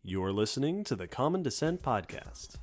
You're listening to the Common Descent Podcast.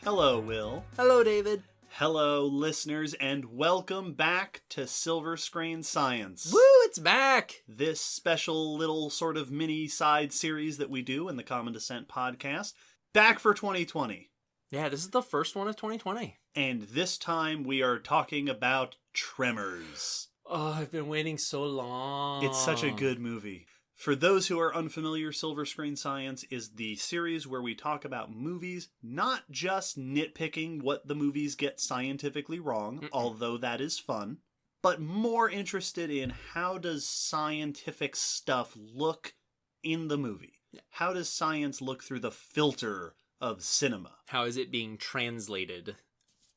Hello, Will. Hello, David. Hello, listeners, and welcome back to Silver Screen Science. Woo, it's back! This special little sort of mini side series that we do in the Common Descent podcast. Back for 2020. Yeah, this is the first one of 2020. And this time we are talking about Tremors. Oh, I've been waiting so long. It's such a good movie. For those who are unfamiliar, Silver Screen Science is the series where we talk about movies, not just nitpicking what the movies get scientifically wrong, although that is fun, but more interested in how does scientific stuff look in the movie? How does science look through the filter of cinema? How is it being translated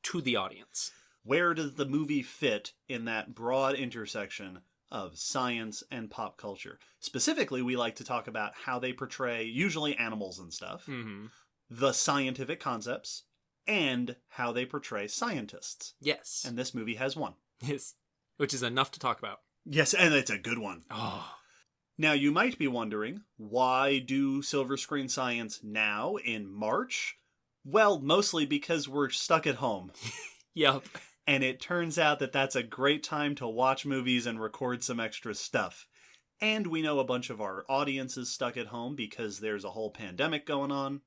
to the audience? Where does the movie fit in that broad intersection of science and pop culture? Specifically, we like to talk about how they portray usually animals and stuff, the scientific concepts, and how they portray scientists. Yes. And this movie has one. Yes. Which is enough to talk about. Yes, and it's a good one. Oh. Now, you might be wondering, why do Silver Screen Science now in March? Well, mostly because we're stuck at home. Yep. And it turns out that that's a great time to watch movies and record some extra stuff. And we know a bunch of our audience is stuck at home because there's a whole pandemic going on.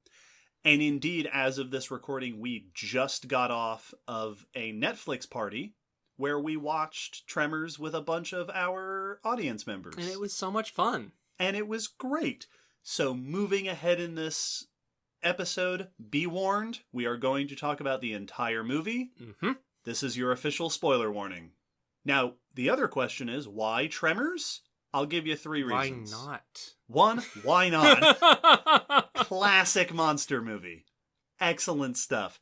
And indeed, as of this recording, we just got off of a Netflix party where we watched Tremors with a bunch of our audience members. And it was so much fun. And it was great. So moving ahead in this episode, be warned, we are going to talk about the entire movie. Mm-hmm. This is your official spoiler warning. Now, the other question is, why Tremors? I'll give you 3 reasons. Why not? 1, why not? Classic monster movie. Excellent stuff.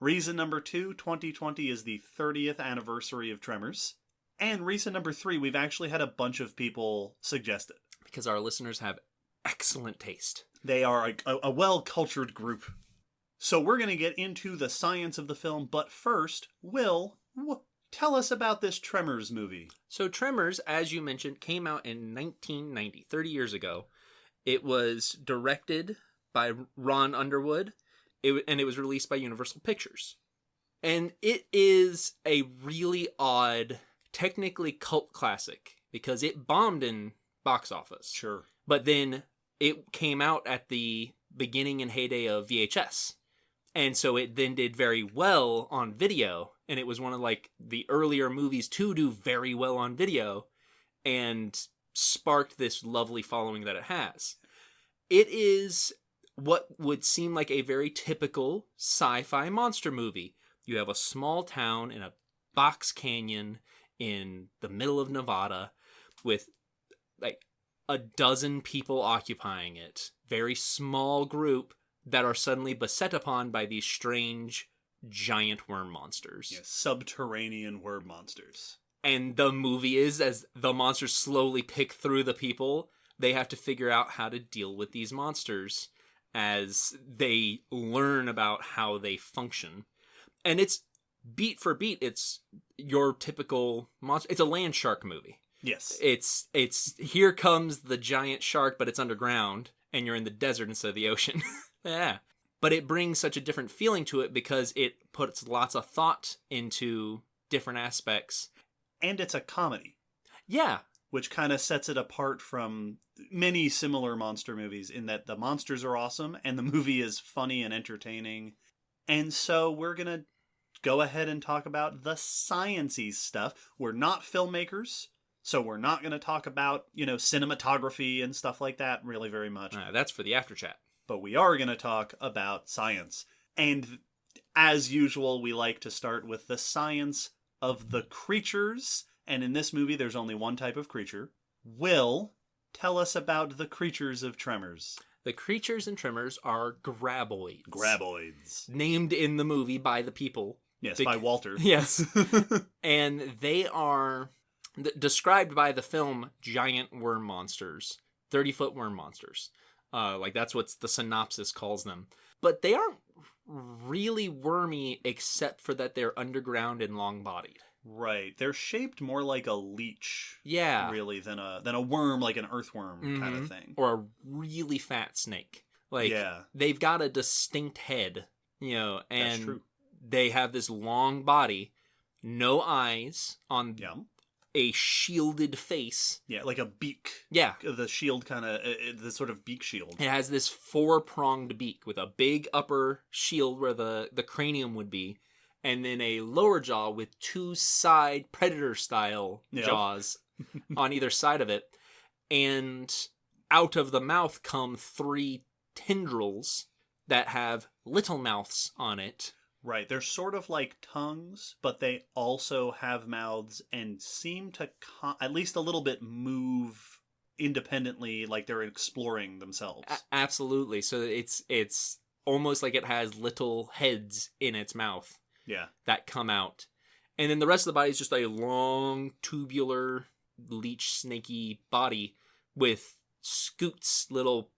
Reason number 2, 2020 is the 30th anniversary of Tremors. And reason number 3, we've actually had a bunch of people suggest it. Because our listeners have excellent taste. They are a well-cultured group. So we're going to get into the science of the film, but first, Will, tell us about this Tremors movie. So Tremors, as you mentioned, came out in 1990, 30 years ago. It was directed by Ron Underwood, and it was released by Universal Pictures. And it is a really odd, technically cult classic, because it bombed in box office. Sure. But then it came out at the beginning and heyday of VHS. And so it then did very well on video, and it was one of like the earlier movies to do very well on video, and sparked this lovely following that it has. It is what would seem like a very typical sci-fi monster movie. You have a small town in a box canyon in the middle of Nevada with like a dozen people occupying it. Very small group that are suddenly beset upon by these strange giant worm monsters. Yes, subterranean worm monsters. And the movie is, as the monsters slowly pick through the people, they have to figure out how to deal with these monsters as they learn about how they function. And it's beat for beat, it's your typical monster. It's a land shark movie. Yes. It's here comes the giant shark, but it's underground, and you're in the desert instead of the ocean. Yeah. But it brings such a different feeling to it because it puts lots of thought into different aspects. And it's a comedy. Yeah. Which kind of sets it apart from many similar monster movies in that the monsters are awesome and the movie is funny and entertaining. And so we're going to go ahead and talk about the science-y stuff. We're not filmmakers, so we're not going to talk about, cinematography and stuff like that really very much. That's for the after chat. But we are going to talk about science. And as usual, we like to start with the science of the creatures. And in this movie, there's only one type of creature. Will, tell us about the creatures of Tremors. The creatures in Tremors are graboids. Graboids. Named in the movie by the people. Yes, by Walter. Yes. And they are described by the film giant worm monsters. 30-foot worm monsters. Like that's what the synopsis calls them. But they aren't really wormy except for that they're underground and long-bodied. Right. They're shaped more like a leech. Yeah. Really, than a worm, like an earthworm kind of thing. Or a really fat snake. Like, they've got a distinct head, and that's true. They have this long body, no eyes on a shielded face. Yeah, like a beak. Yeah. The shield kind of, the sort of beak shield. It has this 4-pronged beak with a big upper shield where the cranium would be, and then a lower jaw with 2 side predator-style jaws on either side of it. And out of the mouth come 3 tendrils that have little mouths on it. Right, they're sort of like tongues, but they also have mouths and seem to at least a little bit move independently, like they're exploring themselves. Absolutely. So it's almost like it has little heads in its mouth. Yeah. That come out. And then the rest of the body is just a long, tubular, leech snaky body with scoots, little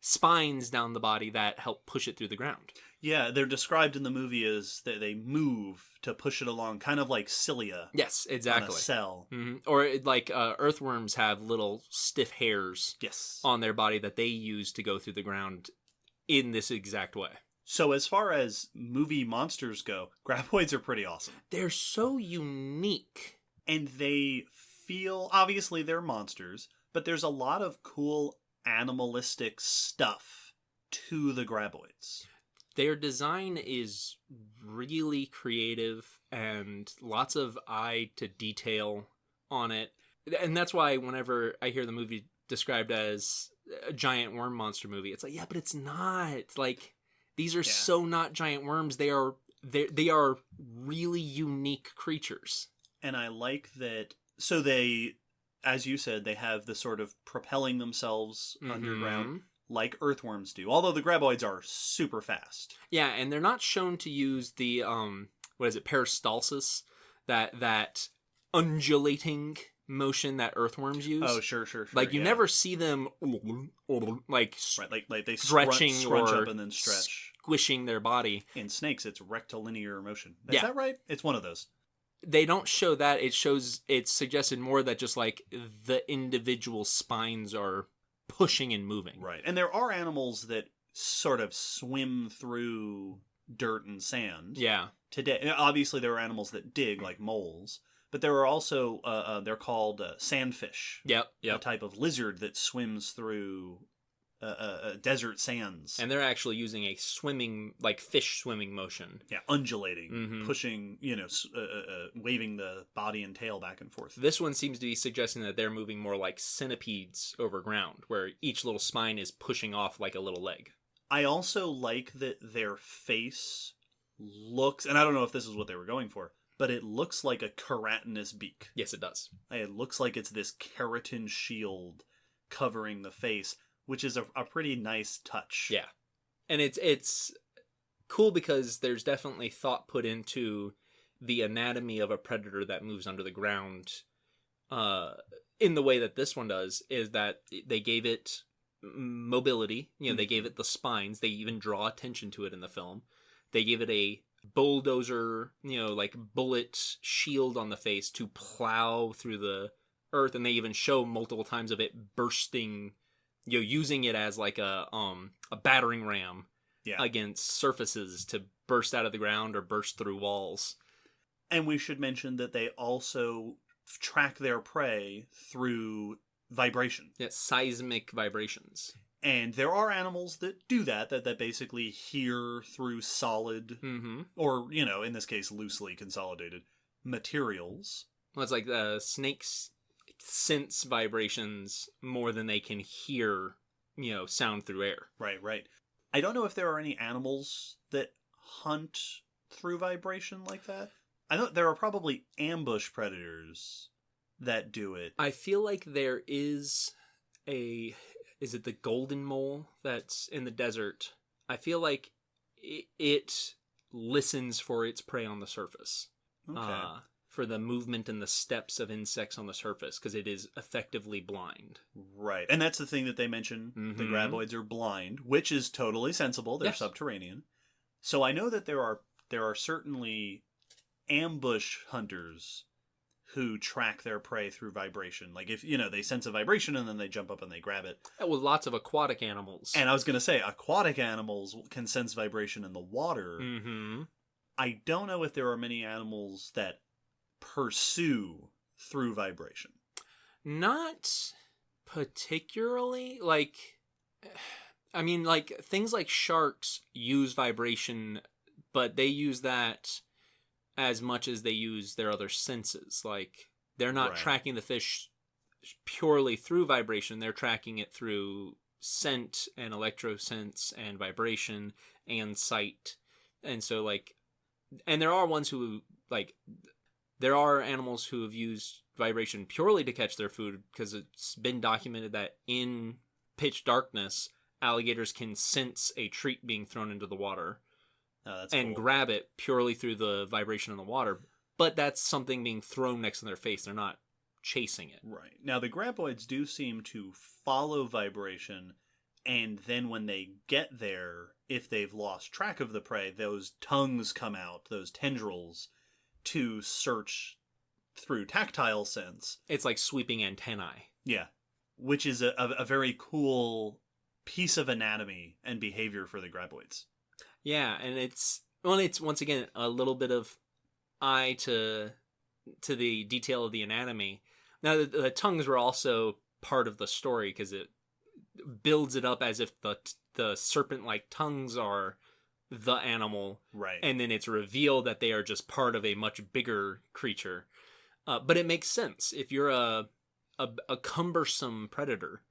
spines down the body that help push it through the ground. Yeah, they're described in the movie as that they move to push it along, kind of like cilia. Yes, exactly. On a cell. Mm-hmm. Or like earthworms have little stiff hairs on their body that they use to go through the ground in this exact way. So as far as movie monsters go, graboids are pretty awesome. They're so unique. And they feel, obviously they're monsters, but there's a lot of cool animalistic stuff to the graboids. Their design is really creative and lots of eye to detail on it. And that's why whenever I hear the movie described as a giant worm monster movie, it's like, yeah, but it's not. Like, these are so not giant worms. They are really unique creatures. And I like that. So they, as you said, they have the sort of propelling themselves underground like earthworms do. Although the graboids are super fast. Yeah, and they're not shown to use the peristalsis, that undulating motion that earthworms use. Oh, sure. Like you never see them like they stretching scrunch or up and then stretch, squishing their body. In snakes, it's rectilinear motion. Is that right? It's one of those. They don't show that. It's suggested more that just like the individual spines are pushing and moving. Right. And there are animals that sort of swim through dirt and sand. Yeah. Today, obviously there are animals that dig, like moles, but there are also they're called sandfish. Yep. A type of lizard that swims through desert sands. And they're actually using a swimming, like fish swimming motion. Yeah, undulating, pushing, waving the body and tail back and forth. This one seems to be suggesting that they're moving more like centipedes over ground, where each little spine is pushing off like a little leg. I also like that their face looks, and I don't know if this is what they were going for, but it looks like a keratinous beak. Yes, it does. It looks like it's this keratin shield covering the face, which is a pretty nice touch. Yeah. And it's cool because there's definitely thought put into the anatomy of a predator that moves under the ground in the way that this one does, is that they gave it mobility. They gave it the spines. They even draw attention to it in the film. They gave it a bulldozer, like bullet shield on the face to plow through the earth. And they even show multiple times of it bursting, using it as like a battering ram against surfaces to burst out of the ground or burst through walls. And we should mention that they also track their prey through vibration. Yeah, seismic vibrations. And there are animals that do that basically hear through solid, or, in this case, loosely consolidated materials. Well, it's like the snakes sense vibrations more than they can hear, sound through air. Right. I don't know if there are any animals that hunt through vibration like that. I know there are probably ambush predators that do it. I feel like there is is it the golden mole that's in the desert? I feel like it listens for its prey on the surface. Okay. for the movement and the steps of insects on the surface because it is effectively blind. Right. And that's the thing that they mention. The graboids are blind, which is totally sensible. They're subterranean. So I know that there are certainly ambush hunters who track their prey through vibration. Like if, they sense a vibration and then they jump up and they grab it. With lots of aquatic animals. And I was going to say, aquatic animals can sense vibration in the water. Mm-hmm. I don't know if there are many animals that pursue through vibration. Not particularly. Things like sharks use vibration, but they use that as much as they use their other senses. Like, they're not tracking the fish purely through vibration. They're tracking it through scent and electrosense and vibration and sight. And so, and there are ones who, there are animals who have used vibration purely to catch their food because it's been documented that in pitch darkness, alligators can sense a treat being thrown into the water. That's and cool. Grab it purely through the vibration in the water. But that's something being thrown next to their face. They're not chasing it. Right. Now, the graboids do seem to follow vibration, and then when they get there, if they've lost track of the prey, those tongues come out, those tendrils, to search through tactile sense. It's like sweeping antennae. Yeah. Which is a very cool piece of anatomy and behavior for the graboids. Yeah, and it's once again a little bit of eye to the detail of the anatomy. Now the tongues were also part of the story because it builds it up as if the serpent-like tongues are the animal, right? And then it's revealed that they are just part of a much bigger creature. But it makes sense if you're a cumbersome predator.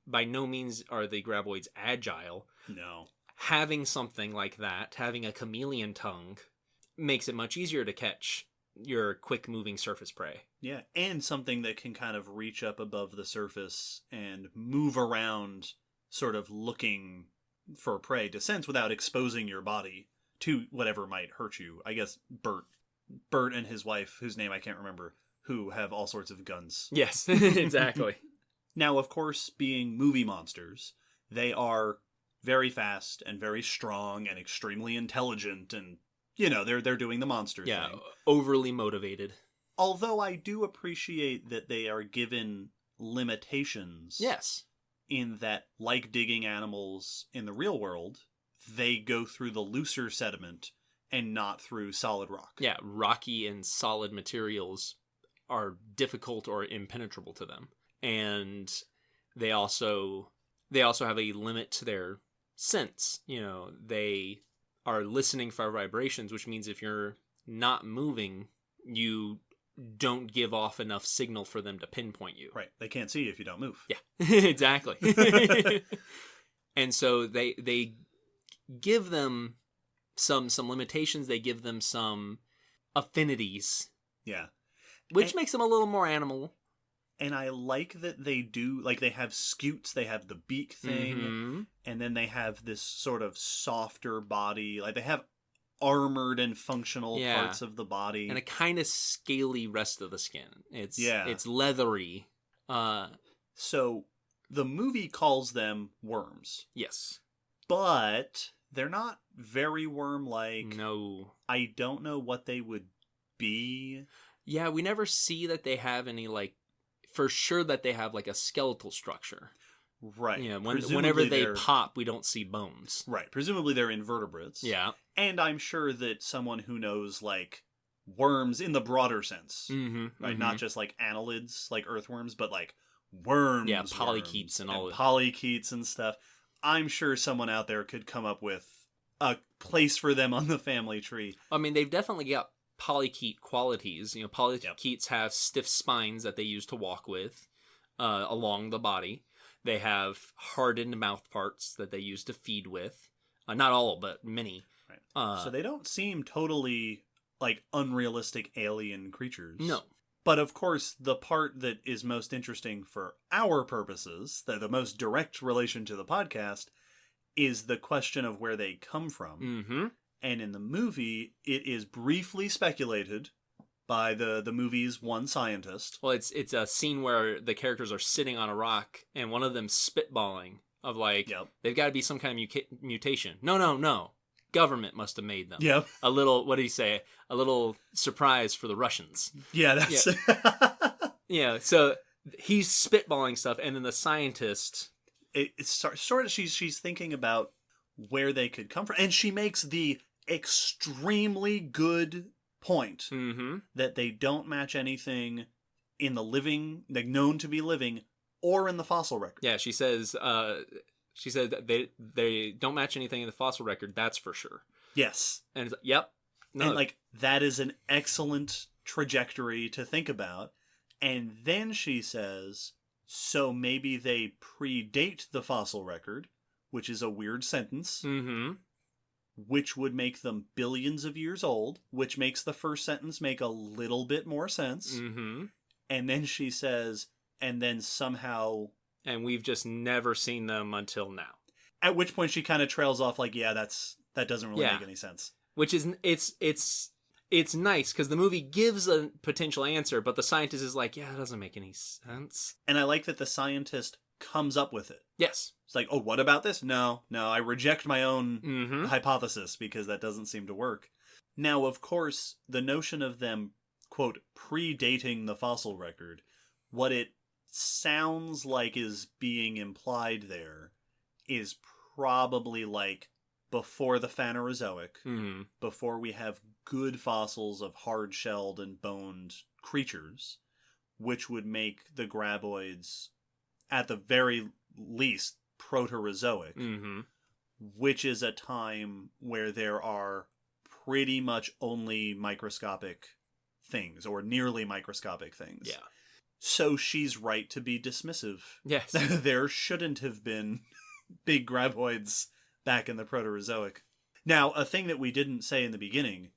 By no means are the graboids agile. No. Having something like that, having a chameleon tongue, makes it much easier to catch your quick-moving surface prey. Yeah, and something that can kind of reach up above the surface and move around, sort of looking for prey to sense without exposing your body to whatever might hurt you. I guess Bert and his wife, whose name I can't remember, who have all sorts of guns. Yes, exactly. Now, of course, being movie monsters, they are very fast and very strong and extremely intelligent, and they're doing the monster thing. Overly motivated. Although I do appreciate that they are given limitations. Yes. In that, like digging animals in the real world, they go through the looser sediment and not through solid rock. Yeah, rocky and solid materials are difficult or impenetrable to them. And they also have a limit to their sense. They are listening for vibrations, which means if you're not moving, you don't give off enough signal for them to pinpoint you. Right. They can't see you if you don't move. Yeah, exactly. And so they give them some limitations. They give them some affinities. Yeah. Which makes them a little more animal. And I like that they do, they have scutes, they have the beak thing, and then they have this sort of softer body. They have armored and functional parts of the body. And a kind of scaly rest of the skin. It's leathery. So the movie calls them worms. Yes. But they're not very worm-like. No. I don't know what they would be. Yeah, we never see that they have any, for sure that they have, a skeletal structure. Right. Yeah, whenever they pop, we don't see bones. Right. Presumably they're invertebrates. Yeah. And I'm sure that someone who knows, worms in the broader sense, right? Not just, annelids, like earthworms, but, worms. Yeah, polychaetes and all of polychaetes and stuff. I'm sure someone out there could come up with a place for them on the family tree. I mean, they've definitely got polychaete qualities. Polychaetes have stiff spines that they use to walk with along the body. They have hardened mouth parts that they use to feed with. Not all, but many. Right. So they don't seem totally unrealistic alien creatures. No. But of course, the part that is most interesting for our purposes, the most direct relation to the podcast, is the question of where they come from. Mm-hmm. And in the movie, it is briefly speculated by the movie's one scientist. Well, it's a scene where the characters are sitting on a rock and one of them spitballing of like, Yep. they've got to be some kind of mutation. No. Government must have made them. Yep. A little, what do you say? A little surprise for the Russians. Yeah, that's... Yeah, so he's spitballing stuff, and then the scientist... It's sort of, she's thinking about where they could come from, and she makes the extremely good point that they don't match anything in the living, like known to be living, or in the fossil record. Yeah, she said that they don't match anything in the fossil record, that's for sure. Yes. And it's like, yep. No. And like, that is an excellent trajectory to think about. And then she says, so maybe they predate the fossil record, which is a weird sentence, which would make them billions of years old, which makes the first sentence make a little bit more sense. And then she says, and then somehow... And we've just never seen them until now. At which point she kind of trails off like, yeah, that doesn't really make any sense. Which is, it's nice because the movie gives a potential answer, but the scientist is like, yeah, it doesn't make any sense. And I like that the scientist comes up with it. Yes. It's like, oh, what about this? No, I reject my own hypothesis because that doesn't seem to work. Now, of course, the notion of them, quote, predating the fossil record, what it sounds like is being implied there is probably like before the Phanerozoic, before we have good fossils of hard-shelled and boned creatures, which would make the graboids, at the very least, Proterozoic, which is a time where there are pretty much only microscopic things, or nearly microscopic things. Yeah. So she's right to be dismissive. Yes. There shouldn't have been big graboids back in the Proterozoic. Now, a thing that we didn't say in the beginning,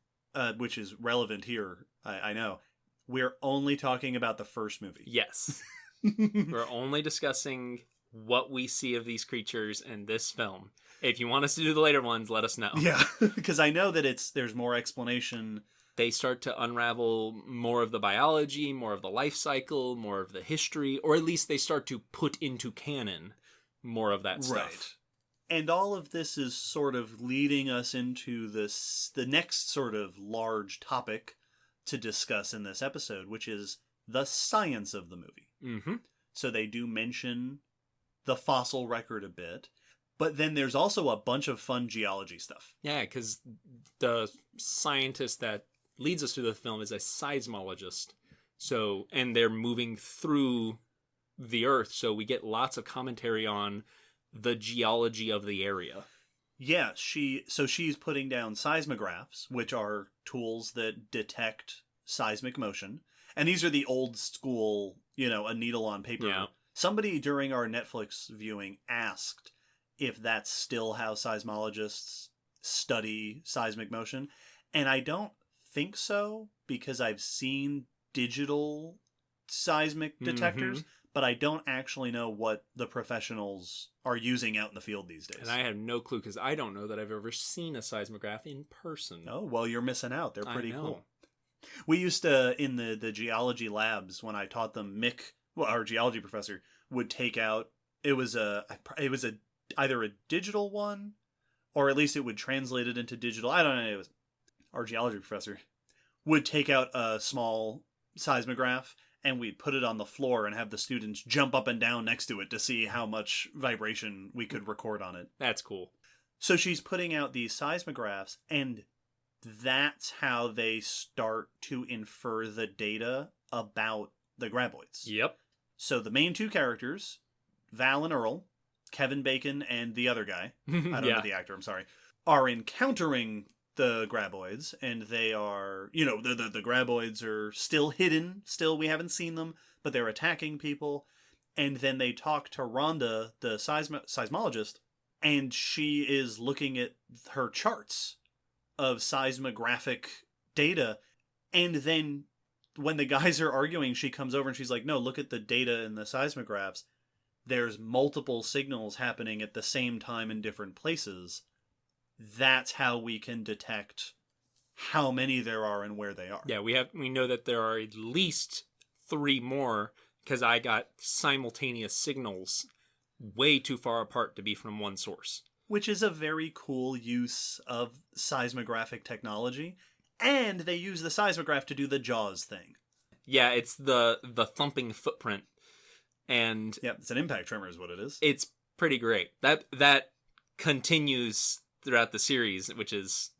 which is relevant here, I know, we're only talking about the first movie. Yes. We're only discussing what we see of these creatures in this film. If you want us to do the later ones, let us know. Yeah, because I know that there's more explanation. They start to unravel more of the biology, more of the life cycle, more of the history, or at least they start to put into canon more of that stuff. Right. And all of this is sort of leading us into the next sort of large topic to discuss in this episode, which is the science of the movie. So they do mention the fossil record a bit, but then there's also a bunch of fun geology stuff. Yeah, because the scientist that leads us to the film is a seismologist. So, and they're moving through the Earth, so we get lots of commentary on the geology of the area. Yeah, she's putting down seismographs, which are tools that detect seismic motion. And these are the old school, a needle on paper. Yeah. Somebody during our Netflix viewing asked if that's still how seismologists study seismic motion. And I don't think so, because I've seen digital seismic detectors, but I don't actually know what the professionals are using out in the field these days. And I have no clue, because I don't know that I've ever seen a seismograph in person. Oh, well, you're missing out. They're pretty I know. cool. We used to, in the geology labs, when I taught them, our geology professor, would take out, it was either a digital one, or at least it would translate it into digital. I don't know. It was our geology professor would take out a small seismograph, and we'd put it on the floor and have the students jump up and down next to it to see how much vibration we could record on it. That's cool. So she's putting out these seismographs, and that's how they start to infer the data about the graboids. Yep. So the main two characters, Val and Earl, Kevin Bacon and the other guy, I don't know the actor, I'm sorry, are encountering the graboids, and they are, the graboids are still hidden, we haven't seen them, but they're attacking people. And then they talk to Rhonda, the seismologist, and she is looking at her charts of seismographic data. And then when the guys are arguing, she comes over and she's like, no, look at the data in the seismographs. There's multiple signals happening at the same time in different places. That's how we can detect how many there are and where they are. Yeah, we know that there are at least 3 more because I got simultaneous signals way too far apart to be from one source. Which is a very cool use of seismographic technology. And they use the seismograph to do the Jaws thing. Yeah, it's the thumping footprint. And Yep, it's an impact tremor is what it is. it's pretty great. That continues throughout the series, which is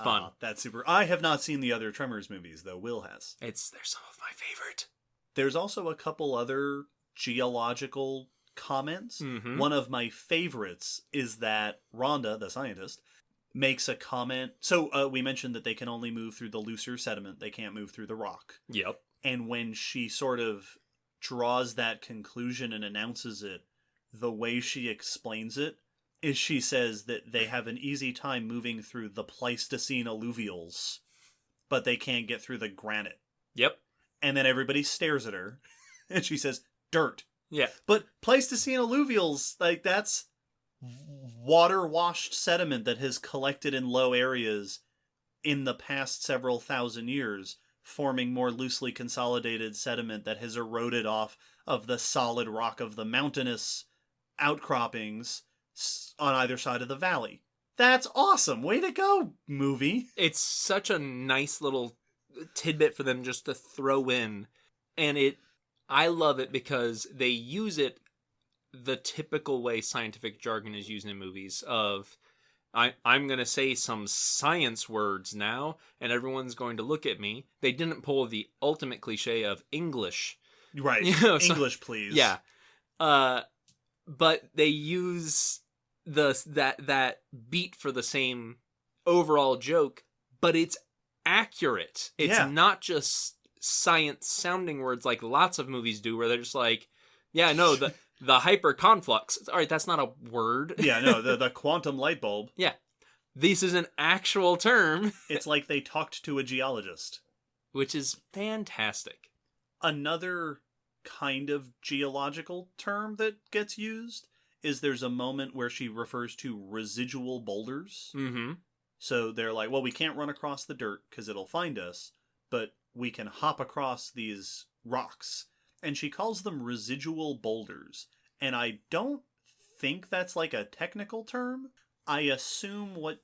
fun. That's super. I have not seen the other Tremors movies, though Will has. They're some of my favorite. There's also a couple other geological comments. Mm-hmm. One of my favorites is that Rhonda, the scientist, makes a comment. So we mentioned that they can only move through the looser sediment. They can't move through the rock. Yep. And when she sort of draws that conclusion and announces it, the way she explains it is she says that they have an easy time moving through the Pleistocene alluvials, but they can't get through the granite. Yep. And then everybody stares at her, and she says, dirt. Yeah. But Pleistocene alluvials, like, that's water-washed sediment that has collected in low areas in the past several thousand years, forming more loosely consolidated sediment that has eroded off of the solid rock of the mountainous outcroppings on either side of the valley. That's awesome. Way to go, movie. It's such a nice little tidbit for them just to throw in. And I love it because they use it the typical way scientific jargon is used in movies of, I'm going to say some science words now, and everyone's going to look at me. They didn't pull the ultimate cliche of English. Right. English, please. Yeah. But they use that beat for the same overall joke, but it's accurate. It's not just science sounding words like lots of movies do, where they're just like, yeah, no, the hyperconflux. All right, that's not a word. Yeah, no, the quantum light bulb. Yeah. This is an actual term. It's like they talked to a geologist. Which is fantastic. Another kind of geological term that gets used is there's a moment where she refers to residual boulders. Mm-hmm. So they're like, well, we can't run across the dirt because it'll find us, but we can hop across these rocks. And she calls them residual boulders. And I don't think that's like a technical term. I assume what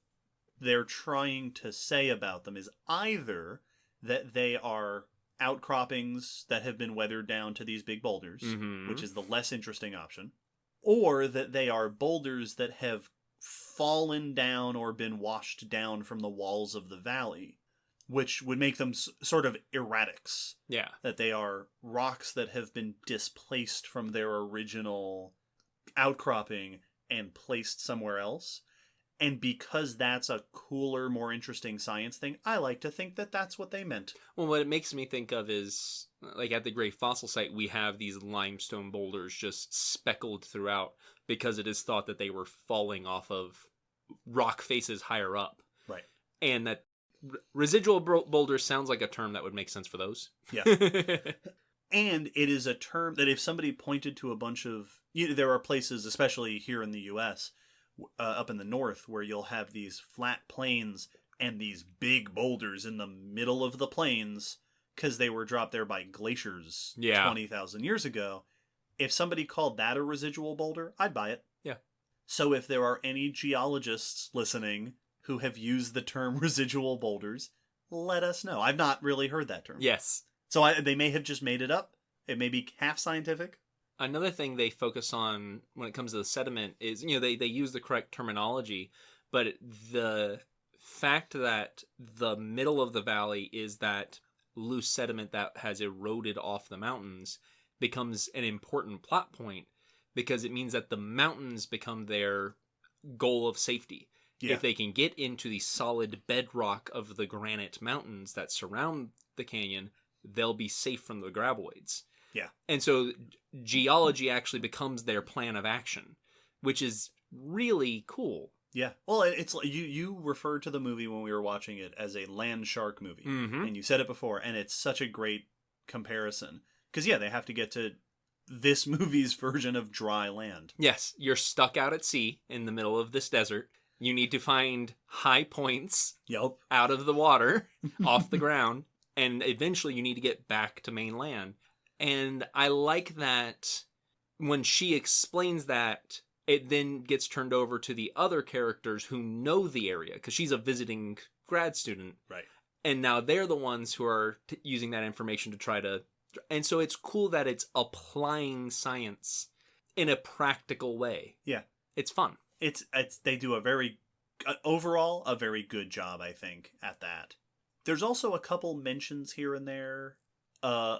they're trying to say about them is either that they are outcroppings that have been weathered down to these big boulders, Mm-hmm. which is the less interesting option, or that they are boulders that have fallen down or been washed down from the walls of the valley, which would make them sort of erratics. Yeah. That they are rocks that have been displaced from their original outcropping and placed somewhere else. And because that's a cooler, more interesting science thing, I like to think that that's what they meant. Well, what it makes me think of is, like at the Great Fossil Site, we have these limestone boulders just speckled throughout because it is thought that they were falling off of rock faces higher up. Right. And that residual boulders sounds like a term that would make sense for those. Yeah. And it is a term that if somebody pointed to a bunch of... there are places, especially here in the U.S., up in the north, where you'll have these flat plains and these big boulders in the middle of the plains because they were dropped there by glaciers 20,000 years ago. If somebody called that a residual boulder, I'd buy it. Yeah. So if there are any geologists listening who have used the term residual boulders, let us know. I've not really heard that term. Yes. So they may have just made it up. It may be half scientific. Another thing they focus on when it comes to the sediment is, they use the correct terminology, but the fact that the middle of the valley is that loose sediment that has eroded off the mountains becomes an important plot point because it means that the mountains become their goal of safety. Yeah. If they can get into the solid bedrock of the granite mountains that surround the canyon, they'll be safe from the graboids. Yeah. And so geology actually becomes their plan of action, which is really cool. Yeah. Well, it's like you referred to the movie when we were watching it as a land shark movie. Mm-hmm. And you said it before, and it's such a great comparison. Because, they have to get to this movie's version of dry land. Yes. You're stuck out at sea in the middle of this desert. You need to find high points Yup. out of the water, off the ground, and eventually you need to get back to mainland. And I like that when she explains that, it then gets turned over to the other characters who know the area, because she's a visiting grad student. Right. And now they're the ones who are using that information to try to... And so it's cool that it's applying science in a practical way. Yeah. It's fun. It's they do overall a very good job, I think, at that. There's also a couple mentions here and there,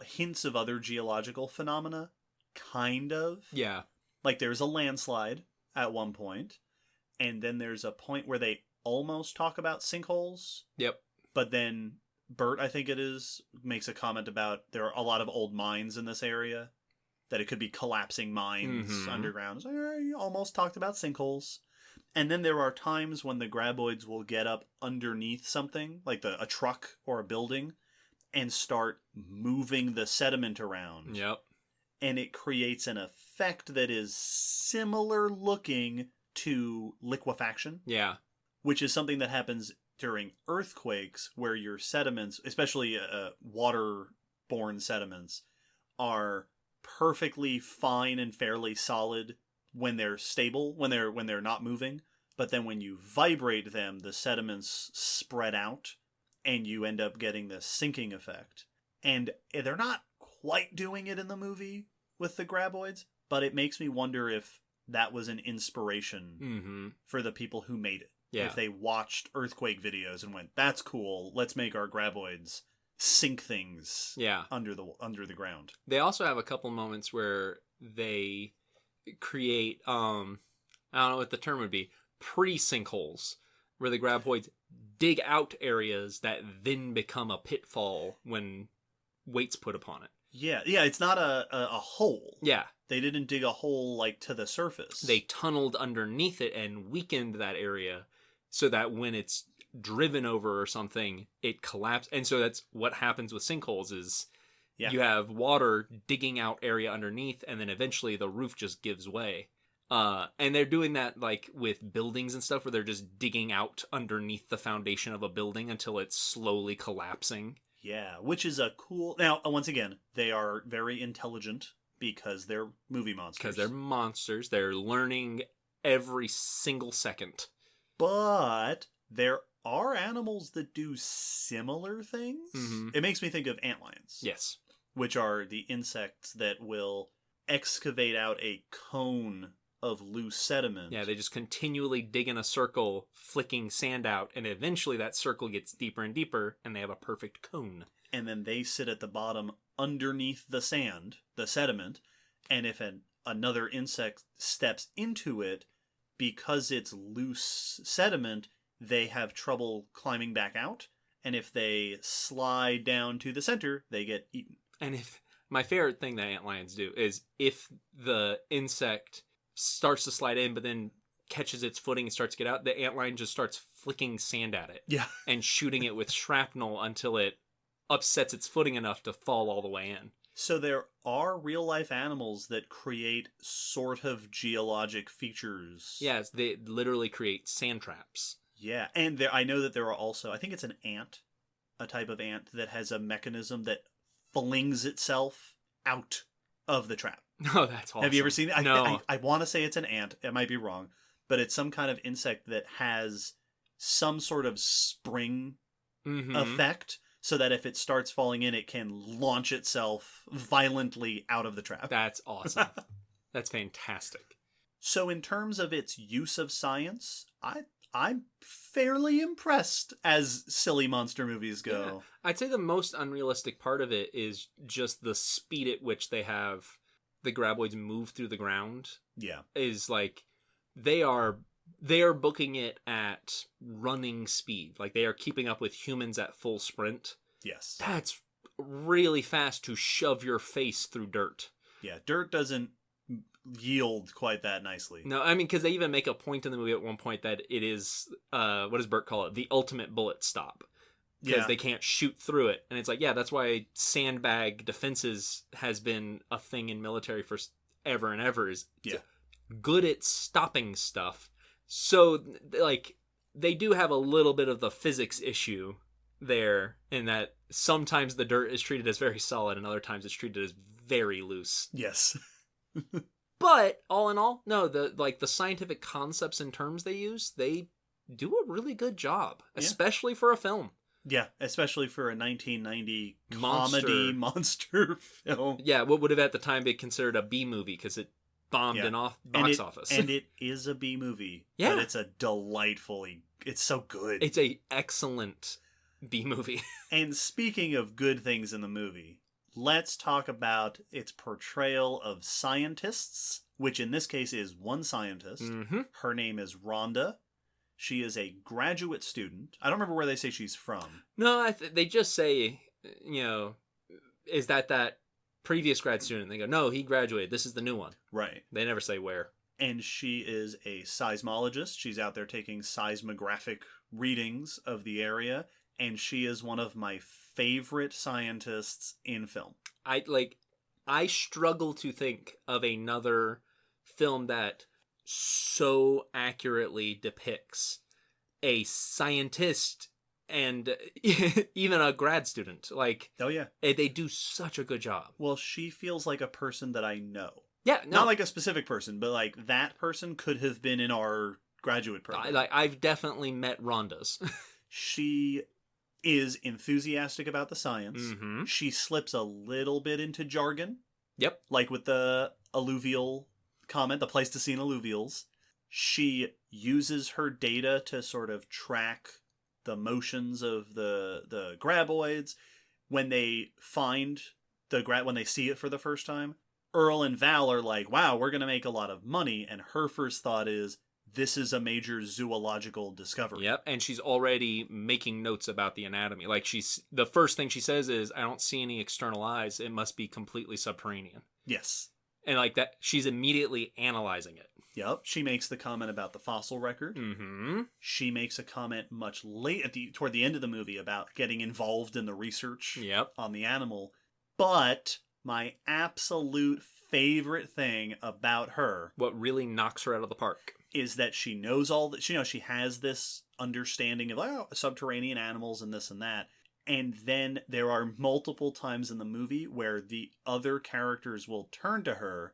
hints of other geological phenomena, kind of. Yeah. Like there's a landslide at one point, and then there's a point where they almost talk about sinkholes. Yep. But then Bert, I think it is, makes a comment about there are a lot of old mines in this area, that it could be collapsing mines underground. So, you almost talked about sinkholes. And then there are times when the graboids will get up underneath something, like a truck or a building, and start moving the sediment around. Yep. And it creates an effect that is similar looking to liquefaction. Yeah. Which is something that happens during earthquakes, where your sediments, especially water-borne sediments, are perfectly fine and fairly solid when they're stable, when they're not moving. But then when you vibrate them, the sediments spread out, and you end up getting this sinking effect. And they're not quite doing it in the movie with the graboids, but it makes me wonder if that was an inspiration for the people who made it. Yeah. If they watched earthquake videos and went, "That's cool, let's make our graboids sink things under the ground." They also have a couple moments where they create I don't know what the term would be, pre-sinkholes, where the graboids dig out areas that then become a pitfall when weight's put upon it. Yeah, it's not a hole. Yeah. They didn't dig a hole like to the surface. They tunneled underneath it and weakened that area so that when it's driven over or something, it collapsed. And so that's what happens with sinkholes is you have water digging out area underneath, and then eventually the roof just gives way. And they're doing that like with buildings and stuff, where they're just digging out underneath the foundation of a building until it's slowly collapsing. Yeah, which is a cool... Now, once again, they are very intelligent because they're movie monsters. Because they're monsters. They're learning every single second. But there are animals that do similar things. It makes me think of antlions. Yes. Which are the insects that will excavate out a cone of loose sediment. Yeah, they just continually dig in a circle, flicking sand out, and eventually that circle gets deeper and deeper, and they have a perfect cone. And then they sit at the bottom underneath the sand, the sediment, and if another insect steps into it, because it's loose sediment, they have trouble climbing back out, and if they slide down to the center, they get eaten. And if my favorite thing that antlions do is if the insect starts to slide in, but then catches its footing and starts to get out, the antlion just starts flicking sand at it. Yeah. And shooting it with shrapnel until it upsets its footing enough to fall all the way in. So there are real-life animals that create sort of geologic features. Yes, they literally create sand traps. Yeah, and I know that there are also, I think it's an ant, a type of ant that has a mechanism that flings itself out of the trap. Oh, that's awesome. Have you ever seen it? No. I want to say it's an ant. It might be wrong. But it's some kind of insect that has some sort of spring effect, so that if it starts falling in, it can launch itself violently out of the trap. That's awesome. That's fantastic. So in terms of its use of science, I'm fairly impressed as silly monster movies go. Yeah. I'd say the most unrealistic part of it is just the speed at which they have the graboids move through the ground. Yeah. Is like they are booking it at running speed. Like they are keeping up with humans at full sprint. Yes. That's really fast to shove your face through dirt. Yeah, dirt doesn't yield quite that nicely. No, I mean, because they even make a point in the movie at one point that it is, what does Bert call it? The ultimate bullet stop. Because they can't shoot through it. And it's like, yeah, that's why sandbag defenses has been a thing in military for ever and ever, is good at stopping stuff, So, like, they do have a little bit of the physics issue there, in that sometimes the dirt is treated as very solid and other times it's treated as very loose. Yes. But all in all, no, the scientific concepts and terms they use, they do a really good job, especially for a film. Yeah, especially for a 1990 Monster. comedy monster film. Yeah, what would have at the time been considered a B movie because it bombed in box office. And it is a B movie. Yeah. But it's a it's so good. It's a excellent B movie. And speaking of good things in the movie, let's talk about its portrayal of scientists, which in this case is one scientist. Mm-hmm. Her name is Rhonda. She is a graduate student. I don't remember where they say she's from. No, they just say, is that previous grad student? They go, no, he graduated. This is the new one. Right. They never say where. And she is a seismologist. She's out there taking seismographic readings of the area. And she is one of my favorite scientists in film. I struggle to think of another film that so accurately depicts a scientist and even a grad student. Like, oh yeah, they do such a good job. Well, she feels like a person that I know. Yeah, no. Not like a specific person, but like that person could have been in our graduate program. I've definitely met Rhondas. She is enthusiastic about the science. Mm-hmm. She slips a little bit into jargon. Yep. Like with the alluvial comment, the Pleistocene alluvials. She uses her data to sort of track the motions of the graboids. When they find when they see it for the first time, Earl and Val are like, wow, we're going to make a lot of money. And her first thought is, this is a major zoological discovery. Yep, and she's already making notes about the anatomy. Like, the first thing she says is, I don't see any external eyes. It must be completely subterranean. Yes. And like that, she's immediately analyzing it. Yep. She makes the comment about the fossil record. Mm-hmm. She makes a comment much toward the end of the movie about getting involved in the research on the animal. But my absolute favorite thing about her, what really knocks her out of the park, is that she knows all that. She has this understanding of subterranean animals and this and that. And then there are multiple times in the movie where the other characters will turn to her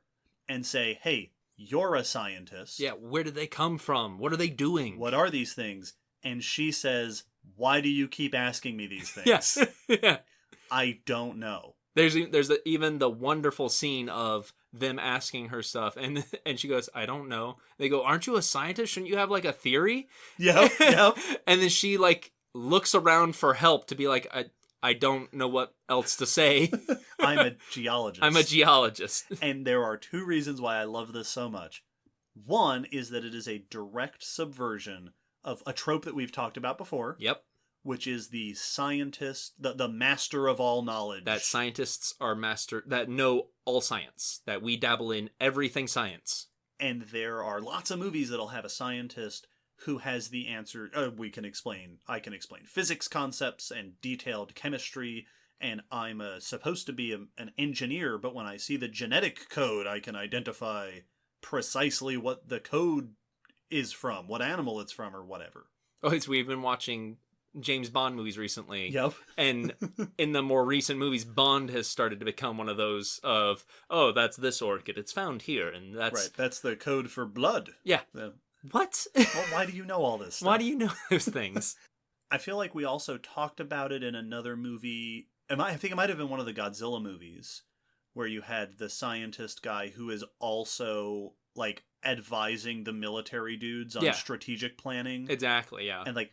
and say, hey, you're a scientist. Yeah, where did they come from? What are they doing? What are these things? And she says, why do you keep asking me these things? Yes. Yeah. I don't know. There's even the wonderful scene of them asking her stuff, and she goes, I don't know. They go, aren't you a scientist? Shouldn't you have like a theory? Yep. And then she like looks around for help to be like, I don't know what else to say. I'm a geologist. I'm a geologist. And there are two reasons why I love this so much. One is that it is a direct subversion of a trope that we've talked about before. Yep. Which is the scientist, the master of all knowledge. That scientists are that know all science. That we dabble in everything science. And there are lots of movies that'll have a scientist who has the answer. I can explain physics concepts and detailed chemistry, and I'm supposed to be an engineer, but when I see the genetic code, I can identify precisely what the code is from, what animal it's from, or whatever. Oh, we've been watching James Bond movies recently. Yep. And in the more recent movies, Bond has started to become one of those of, oh, that's this orchid, it's found here, and that's... Right, that's the code for blood. Yeah. What? Well, why do you know all this stuff? Why do you know those things? I feel like we also talked about it in another movie. I think it might have been one of the Godzilla movies, where you had the scientist guy who is also, like, advising the military dudes on strategic planning. Exactly, yeah. And, like,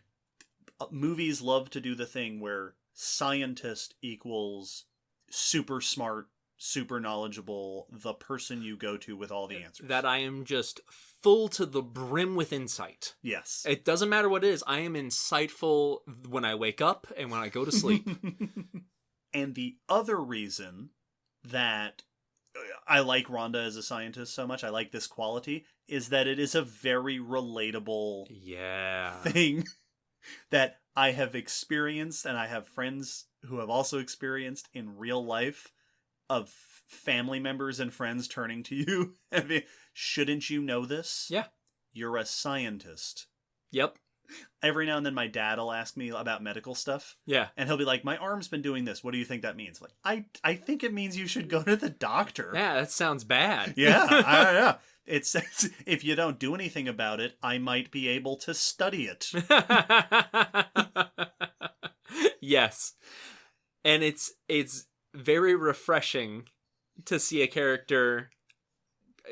movies love to do the thing where scientist equals super smart, super knowledgeable, the person you go to with all the answers. That I am just full to the brim with insight. Yes. It doesn't matter what it is. I am insightful when I wake up and when I go to sleep. And the other reason that I like Rhonda as a scientist so much, I like this quality, is that it is a very relatable thing that I have experienced, and I have friends who have also experienced in real life, of family members and friends turning to you and being, shouldn't you know this? Yeah. you're a scientist. Yep. Every now and then my dad will ask me about medical stuff. Yeah. And he'll be like, my arm's been doing this. What do you think that means? Like, I think it means you should go to the doctor. Yeah, that sounds bad. Yeah. It says if you don't do anything about it, I might be able to study it. Yes. And it's very refreshing to see a character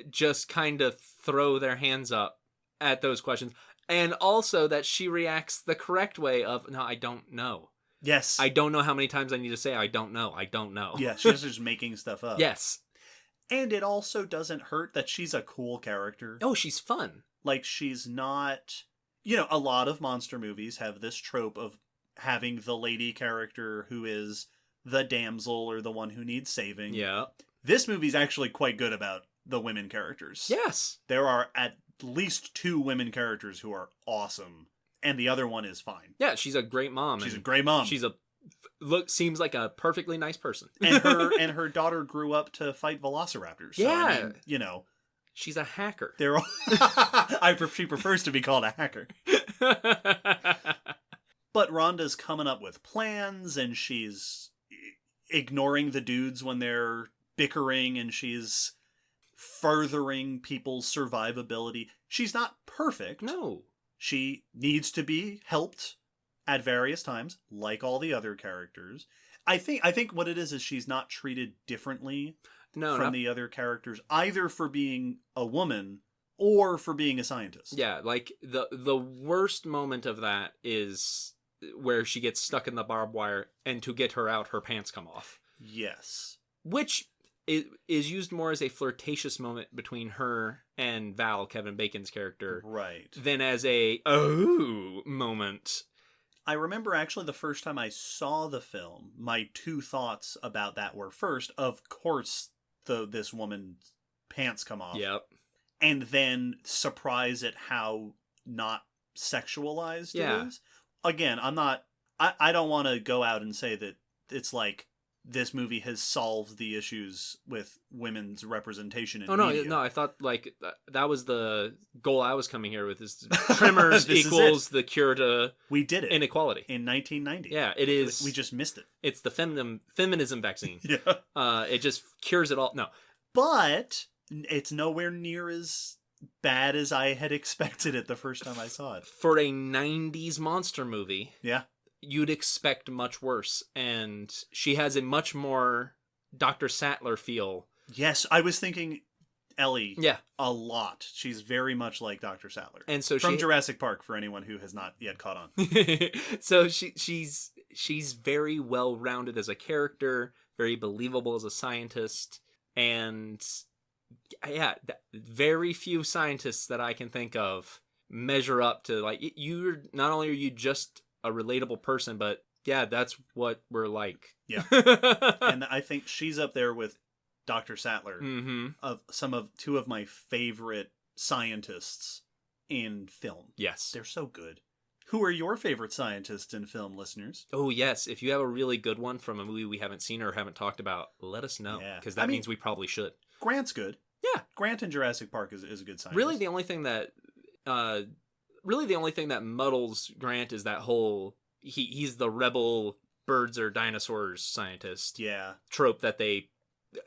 just kind of throw their hands up at those questions. And also that she reacts the correct way of, no, I don't know. Yes. I don't know how many times I need to say, I don't know. I don't know. Yeah, she's just making stuff up. Yes. And it also doesn't hurt that she's a cool character. Oh, she's fun. Like, she's not... You know, a lot of monster movies have this trope of having the lady character who is the damsel or the one who needs saving. Yeah. This movie's actually quite good about the women characters. Yes. There are at least 2 women characters who are awesome, and the other one is fine. Yeah, she's a great mom. She's a great mom. She's seems like a perfectly nice person. And her daughter grew up to fight velociraptors. So, Yeah. I mean, you know. She's a hacker. She prefers to be called a hacker. But Rhonda's coming up with plans, and she's ignoring the dudes when they're bickering, and she's furthering people's survivability. She's not perfect. No. She needs to be helped at various times, like all the other characters. I think what it is she's not treated differently from the other characters, either for being a woman or for being a scientist. Yeah, like the worst moment of that is where she gets stuck in the barbed wire, and to get her out, her pants come off. Yes. Which is used more as a flirtatious moment between her and Val, Kevin Bacon's character. Right. Than as a, moment. I remember actually the first time I saw the film, my 2 thoughts about that were, first, of course, this woman's pants come off. Yep. And then surprise at how not sexualized it is. Again, I don't want to go out and say that it's like this movie has solved the issues with women's representation in media. No, I thought like that was the goal I was coming here with, is Tremors equals the cure to we did it inequality in 1990. Yeah, it is. We just missed it. It's the feminism vaccine. Yeah. It just cures it all. No. But it's nowhere near as bad as I had expected it the first time I saw it. For a 90s monster movie. Yeah. You'd expect much worse, and she has a much more Dr. Sattler feel. Yes, I was thinking Ellie Yeah. a lot. She's very much like Dr. Sattler. And so from Jurassic Park, for anyone who has not yet caught on. So she's very well-rounded as a character, very believable as a scientist, and yeah, very few scientists that I can think of measure up to, like, you're not only are you just a relatable person, but yeah, that's what we're like. Yeah. And I think she's up there with Dr. Sattler of 2 of my favorite scientists in film. Yes. They're so good. Who are your favorite scientists in film, listeners? Oh, yes. If you have a really good one from a movie we haven't seen or haven't talked about, let us know. Because that means we probably should. Grant's good. Yeah. Grant in Jurassic Park is a good scientist. Really, the only thing that muddles Grant is that whole he's the rebel birds or dinosaurs scientist trope that they,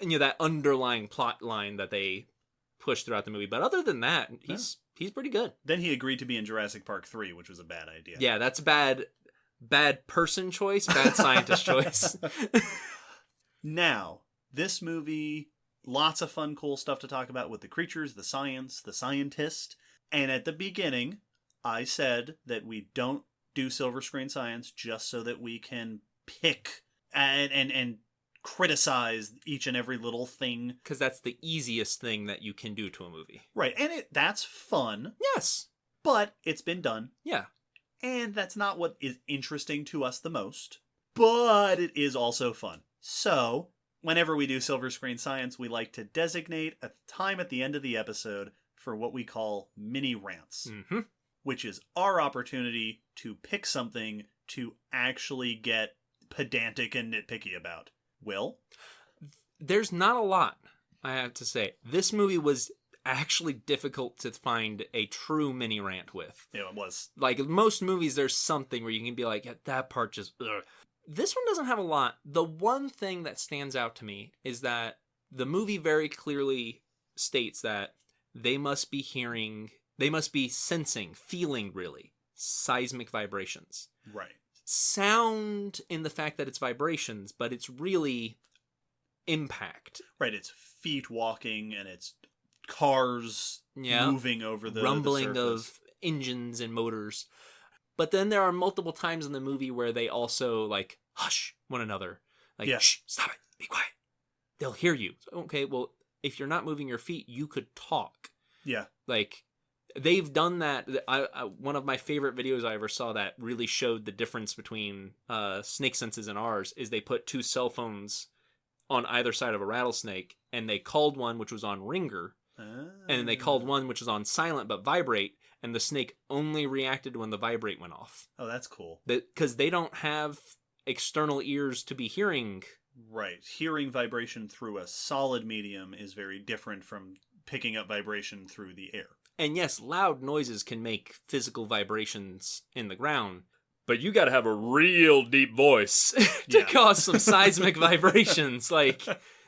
that underlying plot line that they push throughout the movie. But other than that, he's pretty good. Then he agreed to be in Jurassic Park 3, which was a bad idea. Yeah, that's bad person choice, bad scientist choice. Now, this movie, lots of fun, cool stuff to talk about with the creatures, the science, the scientist. And at the beginning, I said that we don't do silver screen science just so that we can pick and criticize each and every little thing. Because that's the easiest thing that you can do to a movie. Right, and that's fun. Yes. But it's been done. Yeah. And that's not what is interesting to us the most. But it is also fun. So, whenever we do silver screen science, we like to designate a time at the end of the episode for what we call mini rants. Mm-hmm. Which is our opportunity to pick something to actually get pedantic and nitpicky about. Will? There's not a lot, I have to say. This movie was actually difficult to find a true mini rant with. Yeah, it was. Like, most movies, there's something where you can be like, yeah, that part just, ugh. This one doesn't have a lot. The one thing that stands out to me is that the movie very clearly states that they must be sensing, feeling, really, seismic vibrations. Right. Sound in the fact that it's vibrations, but it's really impact. Right, it's feet walking and it's cars moving over the rumbling the of engines and motors. But then there are multiple times in the movie where they also, like, hush one another. Like, shh, stop it, be quiet. They'll hear you. Okay, well, if you're not moving your feet, you could talk. Yeah. Like, they've done that. One of my favorite videos I ever saw that really showed the difference between snake senses and ours is they put 2 cell phones on either side of a rattlesnake, and they called one which was on ringer, and they called one which was on silent but vibrate, and the snake only reacted when the vibrate went off. Oh, that's cool. Because they don't have external ears to be hearing. Right. Hearing vibration through a solid medium is very different from picking up vibration through the air. And yes, loud noises can make physical vibrations in the ground, but you gotta have a real deep voice to cause some seismic vibrations. Like,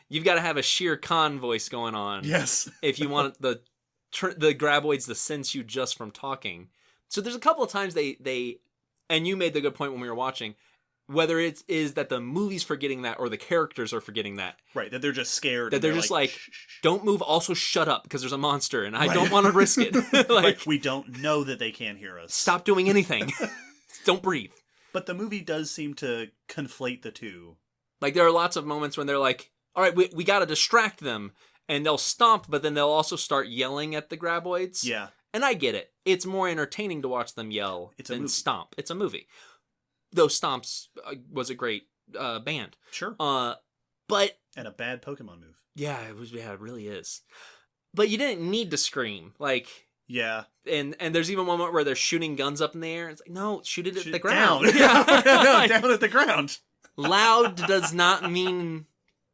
you've got to have a Shere Khan voice going on. Yes. If you want the graboids to sense you just from talking. So there's a couple of times they and you made the good point when we were watching, whether it is that the movie's forgetting that or the characters are forgetting that. Right, that they're just scared. That they're just like, shh, don't move, also shut up, because there's a monster and I don't want to risk it. Like, right. We don't know that they can't hear us. Stop doing anything. Don't breathe. But the movie does seem to conflate the two. Like, there are lots of moments when they're like, all right, we got to distract them, and they'll stomp, but then they'll also start yelling at the graboids. Yeah. And I get it. It's more entertaining to watch them yell than stomp. It's a movie. Though Stomps was a great band. Sure. But... And a bad Pokemon move. Yeah, it really is. But you didn't need to scream. Like... Yeah. And there's even one moment where they're shooting guns up in the air. It's like, no, shoot it at the ground. Down. Yeah. No, down at the ground. Loud does not mean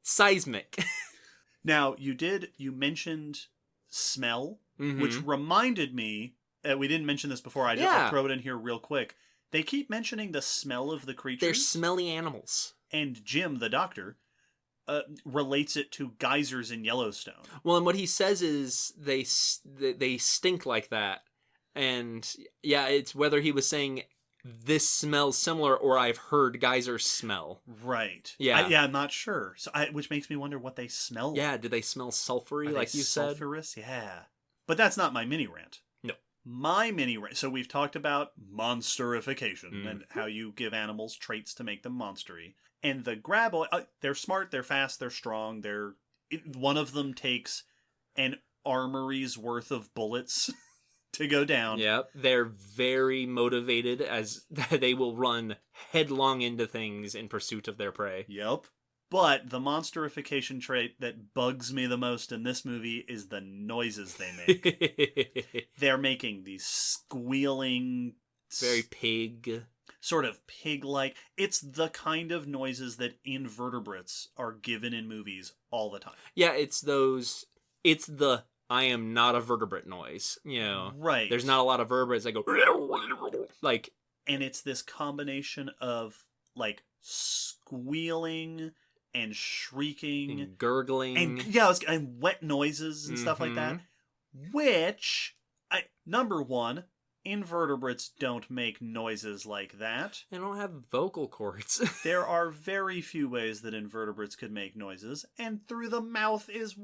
seismic. Now, you mentioned smell, which reminded me, we didn't mention this before, I'll throw it in here real quick. They keep mentioning the smell of the creatures. They're smelly animals. And Jim, the doctor, relates it to geysers in Yellowstone. Well, and what he says is they stink like that. And yeah, it's whether he was saying this smells similar or I've heard geysers smell. Right. Yeah. I'm not sure. So which makes me wonder what they smell like. Yeah, do they smell sulfury like you said? Sulfurous? Yeah. But that's not my mini rant. No. My mini rant. So we've talked about monsterification and how you give animals traits to make them monstery. And the graboid, they're smart, they're fast, they're strong. One of them takes an armory's worth of bullets to go down. Yep, they're very motivated as they will run headlong into things in pursuit of their prey. Yep. But the monsterification trait that bugs me the most in this movie is the noises they make. They're making these squealing... Very pig... sort of pig-like. It's the kind of noises that invertebrates are given in movies all the time. Yeah, it's the I am not a vertebrate noise, you know. Right. There's not a lot of vertebrates that go like, and it's this combination of like squealing and shrieking and gurgling and wet noises and stuff like that, which number one, invertebrates don't make noises like that. They don't have vocal cords. There are very few ways that invertebrates could make noises, and through the mouth is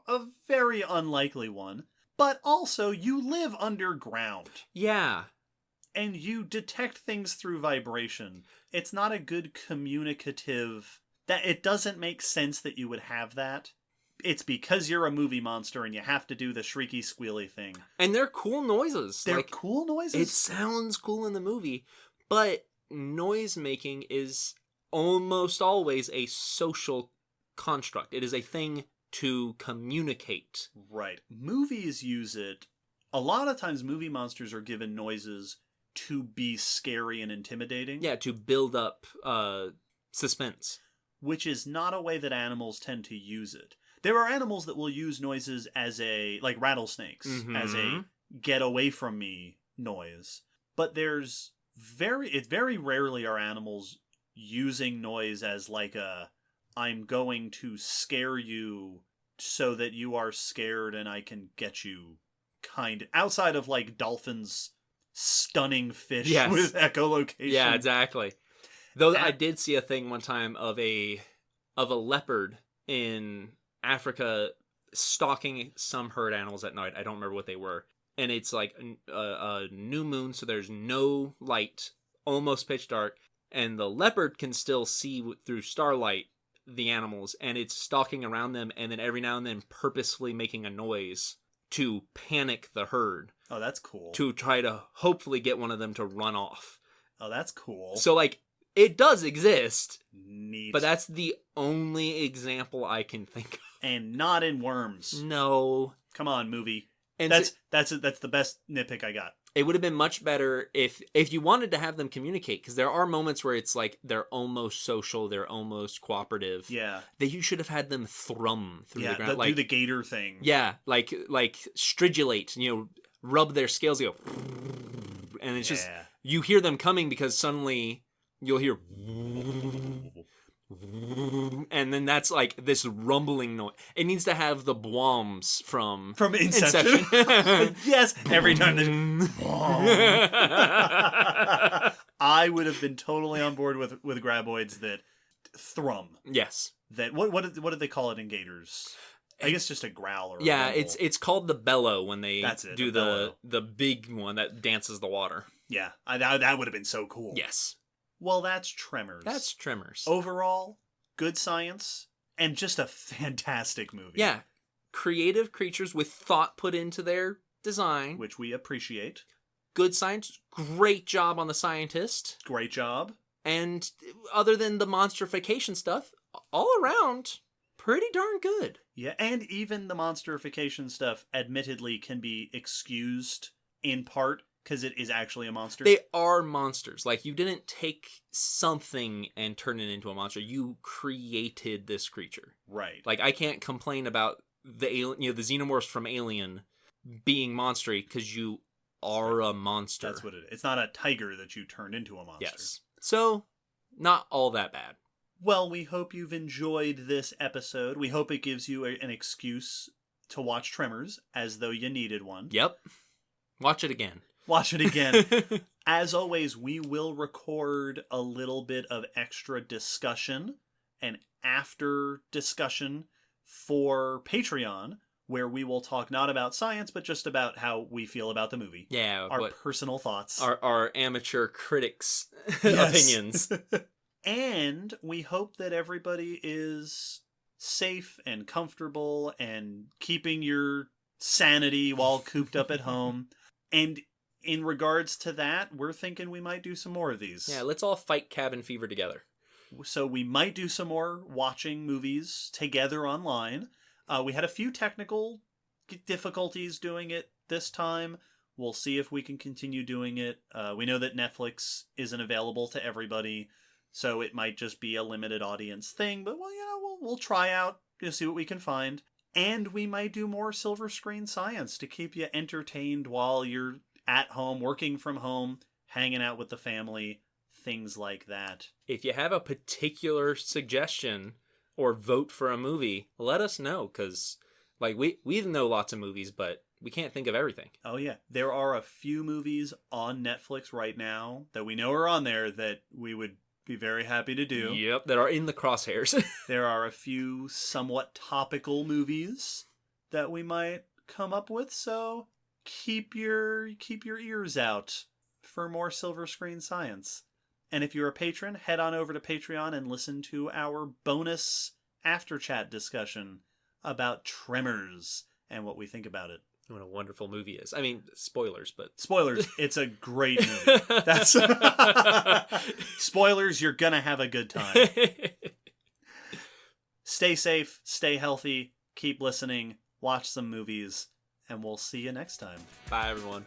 a very unlikely one. But also, you live underground. Yeah. And you detect things through vibration. It's not a good communicative... It doesn't make sense that you would have that. It's because you're a movie monster and you have to do the shrieky, squealy thing. And they're cool noises. They're cool noises? It sounds cool in the movie, but noise making is almost always a social construct. It is a thing to communicate. Right. Movies use it. A lot of times movie monsters are given noises to be scary and intimidating. Yeah, to build up suspense. Which is not a way that animals tend to use it. There are animals that will use noises as like rattlesnakes, as a get away from me noise. But it's very rarely are animals using noise as like I'm going to scare you so that you are scared and I can get you kind of, outside of like dolphins stunning fish with echolocation. Yeah, exactly. Though I did see a thing one time of a leopard in Africa stalking some herd animals at night. I don't remember what they were. And it's like a new moon, so there's no light, almost pitch dark, and the leopard can still see through starlight the animals, and it's stalking around them, and then every now and then purposefully making a noise to panic the herd. Oh, that's cool. To try to hopefully get one of them to run off. Oh, that's cool. So, like, it does exist. Neat. But that's the only example I can think of. And not in Worms. No. Come on, movie. And that's the best nitpick I got. It would have been much better if you wanted to have them communicate, because there are moments where it's like they're almost social, they're almost cooperative. Yeah. That you should have had them thrum through the ground. Yeah, do the gator thing. Yeah, like stridulate, rub their scales, go, and it's just, you hear them coming because suddenly you'll hear, and then that's like this rumbling noise. It needs to have the bwoms from Inception. Yes, every time I would have been totally on board with graboids that thrum. Yes. That what did they call it in gators? I guess just a growl or yeah, a rumble. it's called the bellow when they do bellow. the big one that dances the water. Yeah, that would have been so cool. Yes. Well, that's Tremors. That's Tremors. Overall, good science and just a fantastic movie. Yeah. Creative creatures with thought put into their design. Which we appreciate. Good science. Great job on the scientist. Great job. And other than the monsterification stuff, all around, pretty darn good. Yeah, and even the monsterification stuff, admittedly, can be excused in part because it is actually a monster. They are monsters. Like, you didn't take something and turn it into a monster. You created this creature. Right. Like, I can't complain about the the xenomorphs from Alien being monstery because you are a monster. That's what it is. It's not a tiger that you turned into a monster. Yes. So, not all that bad. Well, we hope you've enjoyed this episode. We hope it gives you an excuse to watch Tremors as though you needed one. Yep. Watch it again. Watch it again. As always, we will record a little bit of extra discussion and after discussion for Patreon, where we will talk not about science, but just about how we feel about the movie. Yeah. Our personal thoughts. Our amateur critics' opinions. And we hope that everybody is safe and comfortable and keeping your sanity while cooped up at home. And in regards to that, we're thinking we might do some more of these. Yeah, let's all fight cabin fever together. So we might do some more watching movies together online. We had a few technical difficulties doing it this time. We'll see if we can continue doing it. We know that Netflix isn't available to everybody, so it might just be a limited audience thing. But we'll try out to see what we can find. And we might do more silver screen science to keep you entertained while you're at home, working from home, hanging out with the family, things like that. If you have a particular suggestion or vote for a movie, let us know, because like we know lots of movies, but we can't think of everything. Oh yeah, there are a few movies on Netflix right now that we know are on there that we would be very happy to do. Yep, that are in the crosshairs. There are a few somewhat topical movies that we might come up with, so keep your ears out for more silver screen science. And if you're a patron, head on over to Patreon and listen to our bonus after chat discussion about Tremors and what we think about it. What a wonderful movie is. I mean, spoilers, but... Spoilers, it's a great movie. That's spoilers, you're gonna have a good time. Stay safe, stay healthy, keep listening, watch some movies, and we'll see you next time. Bye, everyone.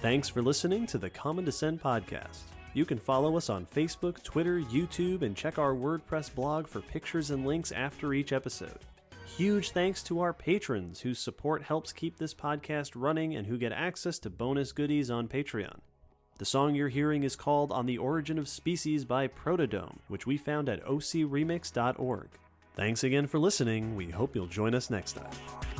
Thanks for listening to the Common Descent Podcast. You can follow us on Facebook, Twitter, YouTube, and check our WordPress blog for pictures and links after each episode. Huge thanks to our patrons whose support helps keep this podcast running and who get access to bonus goodies on Patreon. The song you're hearing is called On the Origin of Species by Protodome, which we found at ocremix.org. Thanks again for listening. We hope you'll join us next time.